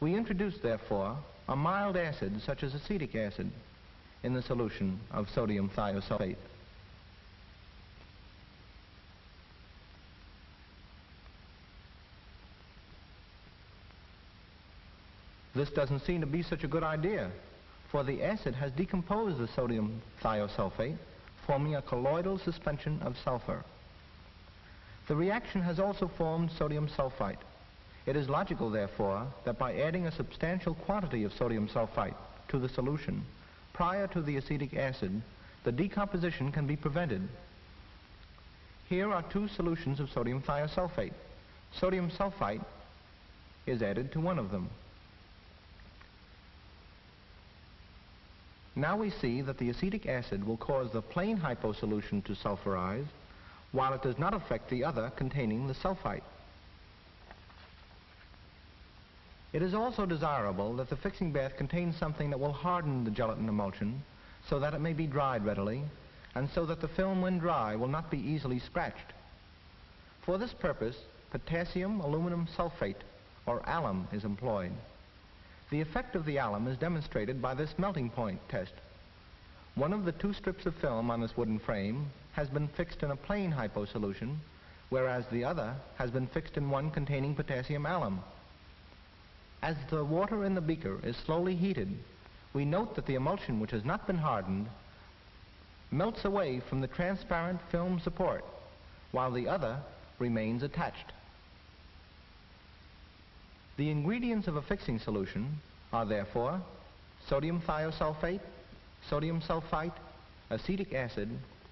We introduce, therefore, a mild acid such as acetic acid in the solution of sodium thiosulfate. This doesn't seem to be such a good idea, for the acid has decomposed the sodium thiosulfate, forming a colloidal suspension of sulfur. The reaction has also formed sodium sulfite. It is logical, therefore, that by adding a substantial quantity of sodium sulfite to the solution prior to the acetic acid, the decomposition can be prevented. Here are two solutions of sodium thiosulfate. Sodium sulfite is added to one of them. Now we see that the acetic acid will cause the plain hyposolution to sulfurize, while it does not affect the other containing the sulfite. It is also desirable that the fixing bath contains something that will harden the gelatin emulsion so that it may be dried readily, and so that the film, when dry, will not be easily scratched. For this purpose, potassium aluminum sulfate, or alum, is employed. The effect of the alum is demonstrated by this melting point test. One of the two strips of film on this wooden frame has been fixed in a plain hyposolution, whereas the other has been fixed in one containing potassium alum. As the water in the beaker is slowly heated, we note that the emulsion, which has not been hardened, melts away from the transparent film support, while the other remains attached. The ingredients of a fixing solution are therefore sodium thiosulfate, sodium sulfite, acetic acid,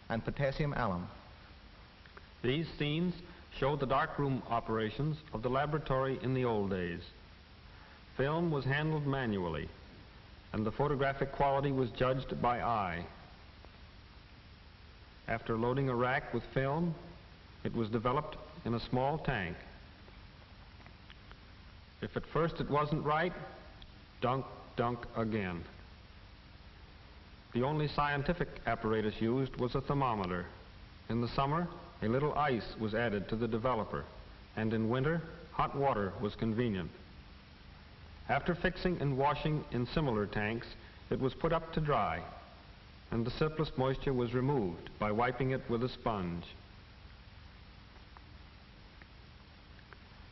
and potassium alum. These scenes show the darkroom operations of the laboratory in the old days. Film was handled manually, and the photographic quality was judged by eye. After loading a rack with film, it was developed in a small tank. If at first it wasn't right, dunk, dunk again. The only scientific apparatus used was a thermometer. In the summer, a little ice was added to the developer, and in winter, hot water was convenient. After fixing and washing in similar tanks, it was put up to dry, and the surplus moisture was removed by wiping it with a sponge.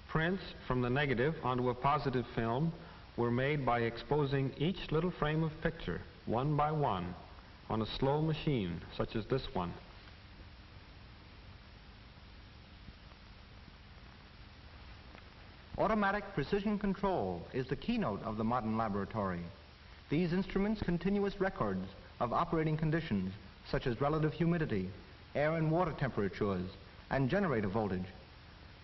Prints from the negative onto a positive film were made by exposing each little frame of picture, one by one, on a slow machine such as this one. Automatic precision control is the keynote of the modern laboratory. These instruments continuous records of operating conditions such as relative humidity, air and water temperatures, and generator voltage.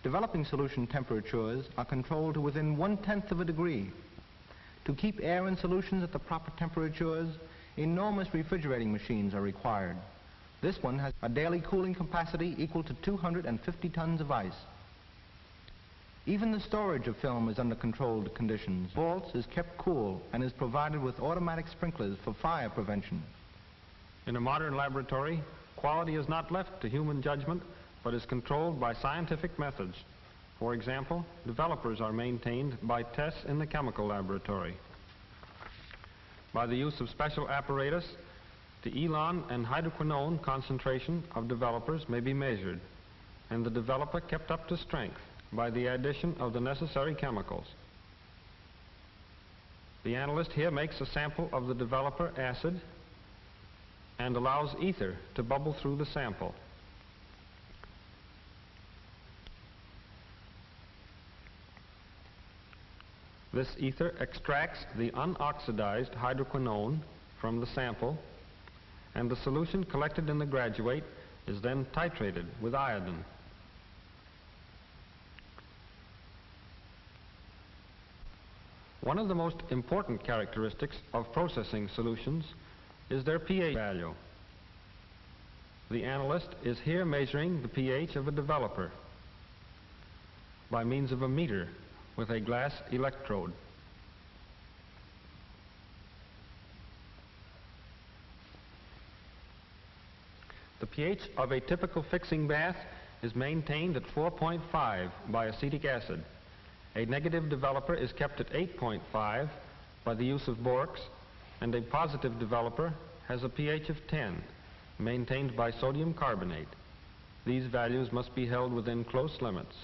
Developing solution temperatures are controlled to within 1/10 of a degree. To keep air in solutions at the proper temperatures, enormous refrigerating machines are required. This one has a daily cooling capacity equal to 250 tons of ice. Even the storage of film is under controlled conditions. Vaults is kept cool and is provided with automatic sprinklers for fire prevention. In a modern laboratory, quality is not left to human judgment, but is controlled by scientific methods. For example, developers are maintained by tests in the chemical laboratory. By the use of special apparatus, the elon and hydroquinone concentration of developers may be measured, and the developer kept up to strength by the addition of the necessary chemicals. The analyst here makes a sample of the developer acid and allows ether to bubble through the sample. This ether extracts the unoxidized hydroquinone from the sample, and the solution collected in the graduate is then titrated with iodine. One of the most important characteristics of processing solutions is their pH value. The analyst is here measuring the pH of a developer by means of a meter with a glass electrode. The pH of a typical fixing bath is maintained at 4.5 by acetic acid, A negative developer is kept at 8.5 by the use of borax, and a positive developer has a pH of 10, maintained by sodium carbonate. These values must be held within close limits.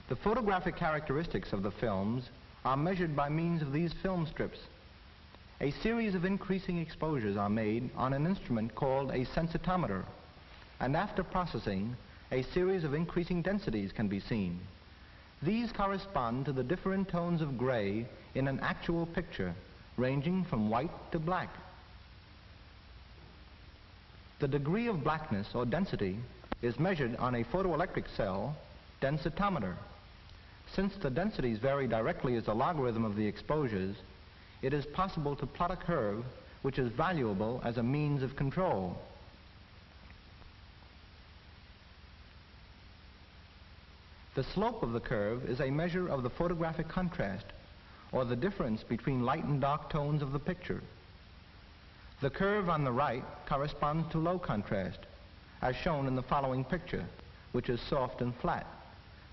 The photographic characteristics of the films are measured by means of these film strips. A series of increasing exposures are made on an instrument called a sensitometer, and after processing, a series of increasing densities can be seen. These correspond to the different tones of gray in an actual picture, ranging from white to black. The degree of blackness or density is measured on a photoelectric cell densitometer. Since the densities vary directly as the logarithm of the exposures, it is possible to plot a curve which is valuable as a means of control. The slope of the curve is a measure of the photographic contrast, or the difference between light and dark tones of the picture. The curve on the right corresponds to low contrast, as shown in the following picture, which is soft and flat,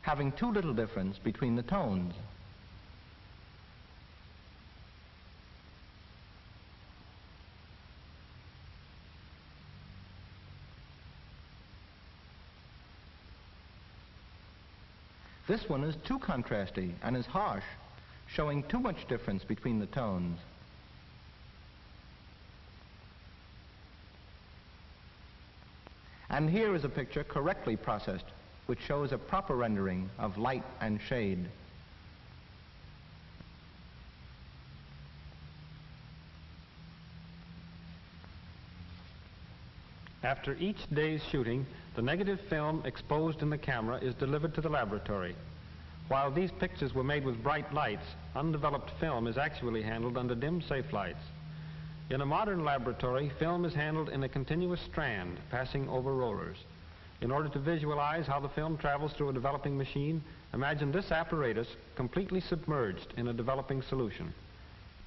having too little difference between the tones. This one is too contrasty and is harsh, showing too much difference between the tones. And here is a picture correctly processed, which shows a proper rendering of light and shade. After each day's shooting, the negative film exposed in the camera is delivered to the laboratory. While these pictures were made with bright lights, undeveloped film is actually handled under dim, safe lights. In a modern laboratory, film is handled in a continuous strand, passing over rollers. In order to visualize how the film travels through a developing machine, imagine this apparatus completely submerged in a developing solution.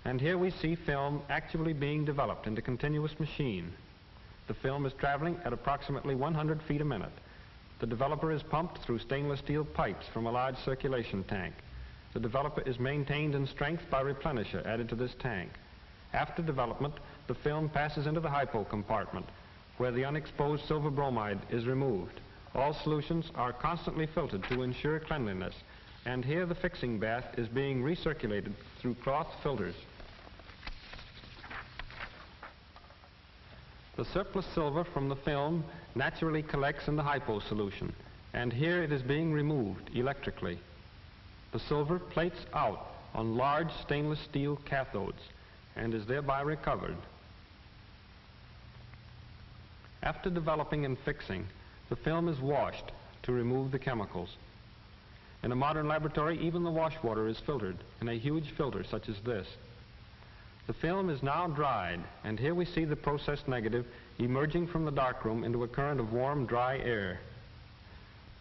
And here we see film actually being developed in the continuous machine. The film is traveling at approximately 100 feet a minute. The developer is pumped through stainless steel pipes from a large circulation tank. The developer is maintained in strength by replenisher added to this tank. After development, the film passes into the hypo compartment, where the unexposed silver bromide is removed. All solutions are constantly filtered to ensure cleanliness, and here the fixing bath is being recirculated through cloth filters. The surplus silver from the film naturally collects in the hypo solution, and here it is being removed electrically. The silver plates out on large stainless steel cathodes and is thereby recovered. After developing and fixing, the film is washed to remove the chemicals. In a modern laboratory, even the wash water is filtered in a huge filter such as this. The film is now dried, and here we see the processed negative emerging from the darkroom into a current of warm, dry air.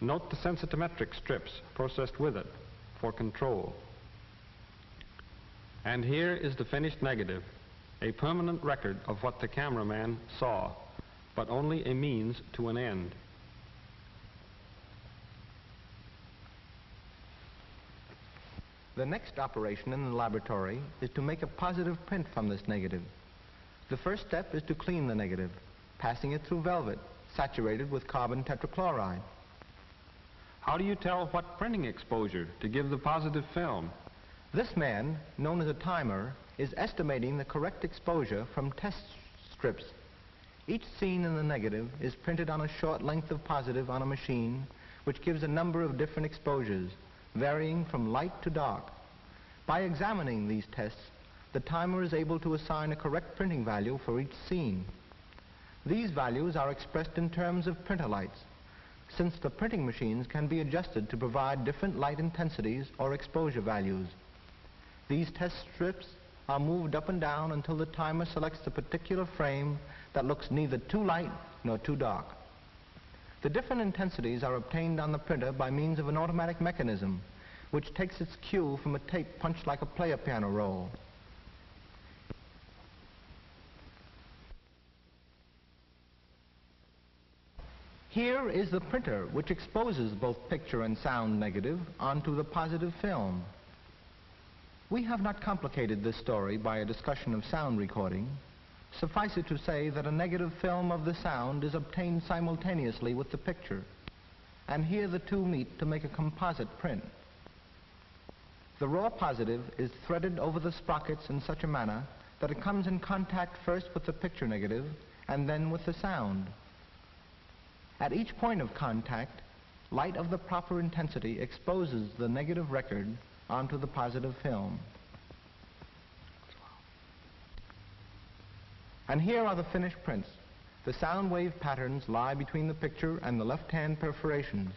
Note the sensitometric strips processed with it for control. And here is the finished negative, a permanent record of what the cameraman saw, but only a means to an end. The next operation in the laboratory is to make a positive print from this negative. The first step is to clean the negative, passing it through velvet, saturated with carbon tetrachloride. How do you tell what printing exposure to give the positive film? This man, known as a timer, is estimating the correct exposure from test strips. Each scene in the negative is printed on a short length of positive on a machine, which gives a number of different exposures, varying from light to dark. By examining these tests, the timer is able to assign a correct printing value for each scene. These values are expressed in terms of printer lights, since the printing machines can be adjusted to provide different light intensities or exposure values. These test strips are moved up and down until the timer selects the particular frame that looks neither too light nor too dark. The different intensities are obtained on the printer by means of an automatic mechanism, which takes its cue from a tape punched like a player piano roll. Here is the printer which exposes both picture and sound negative onto the positive film. We have not complicated this story by a discussion of sound recording. Suffice it to say that a negative film of the sound is obtained simultaneously with the picture, and here the two meet to make a composite print. The raw positive is threaded over the sprockets in such a manner that it comes in contact first with the picture negative and then with the sound. At each point of contact, light of the proper intensity exposes the negative record onto the positive film. And here are the finished prints. The sound wave patterns lie between the picture and the left-hand perforations.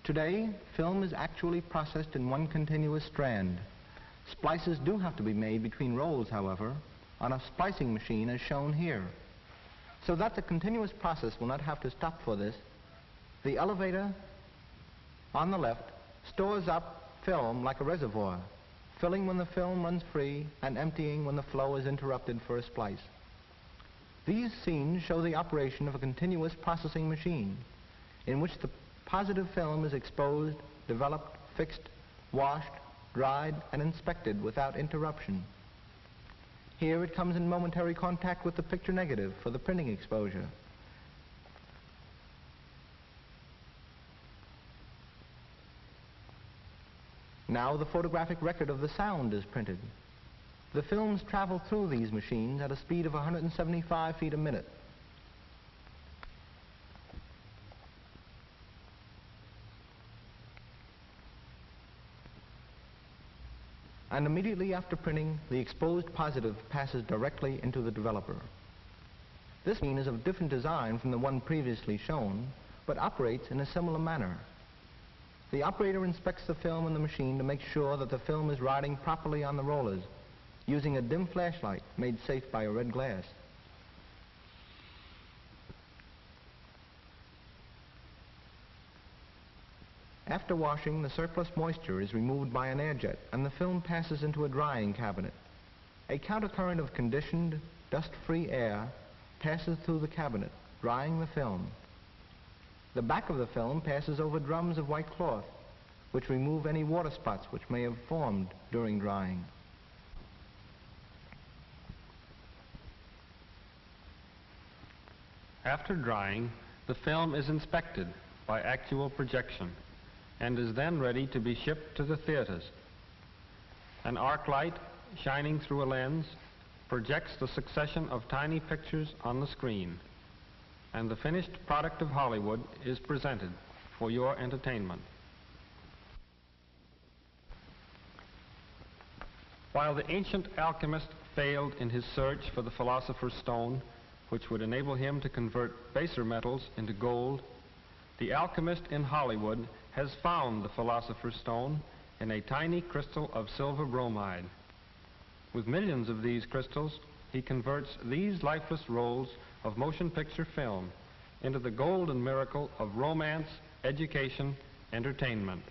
Today, film is actually processed in one continuous strand. Splices do have to be made between rolls, however, on a splicing machine as shown here. So that the continuous process will not have to stop for this, the elevator on the left stores up film like a reservoir, filling when the film runs free and emptying when the flow is interrupted for a splice. These scenes show the operation of a continuous processing machine in which the positive film is exposed, developed, fixed, washed, dried, and inspected without interruption. Here it comes in momentary contact with the picture negative for the printing exposure. Now the photographic record of the sound is printed. The films travel through these machines at a speed of 175 feet a minute. And immediately after printing, the exposed positive passes directly into the developer. This machine is of different design from the one previously shown, but operates in a similar manner. The operator inspects the film in the machine to make sure that the film is riding properly on the rollers, using a dim flashlight made safe by a red glass. After washing, the surplus moisture is removed by an air jet and the film passes into a drying cabinet. A countercurrent of conditioned, dust-free air passes through the cabinet, drying the film. The back of the film passes over drums of white cloth, which remove any water spots which may have formed during drying. After drying, the film is inspected by actual projection and is then ready to be shipped to the theaters. An arc light shining through a lens projects the succession of tiny pictures on the screen, and the finished product of Hollywood is presented for your entertainment. While the ancient alchemist failed in his search for the philosopher's stone, which would enable him to convert baser metals into gold, the alchemist in Hollywood has found the philosopher's stone in a tiny crystal of silver bromide. With millions of these crystals, he converts these lifeless rolls of motion picture film into the golden miracle of romance, education, entertainment.